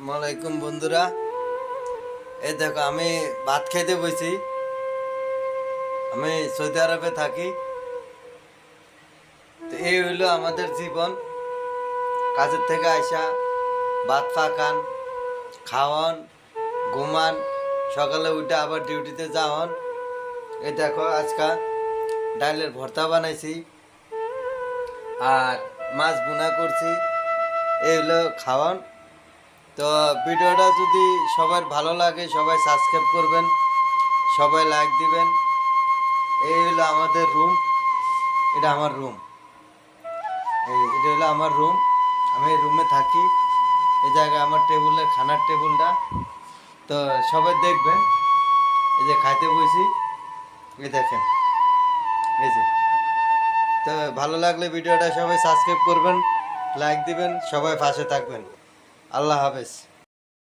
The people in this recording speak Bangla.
আসসালামাইকুম বন্ধুরা। এই দেখো আমি ভাত খাইতে বসি। আমি সৌদি আরবে থাকি। তো এই হইলো আমাদের জীবন। কাজের থেকে আইসা ভাত পাকান, খাওয়ান, ঘুমান, সকালে উঠে আবার ডিউটিতে যাওয়ান। এই দেখো আজকা ডালের ভর্তা বানাইছি আর মাছ ভুনা করছি। এই হলো খাওয়ান। তো ভিডিওটা যদি সবার ভালো লাগে সবাই সাবস্ক্রাইব করবেন, সবাই লাইক দিবেন। এই হলো আমাদের রুম। এটা আমার রুম। এটা হলো আমার রুম। আমি এই রুমে থাকি। এই জায়গায় আমার টেবিলের খানার টেবিলটা। তো সবাই দেখবেন। এই যে খাইতে বসি, এই দেখেন, এই যে। তো ভালো লাগলে ভিডিওটা সবাই সাবস্ক্রাইব করবেন, লাইক দিবেন, সবাই পাশে থাকবেন। আল্লাহ হাফেজ।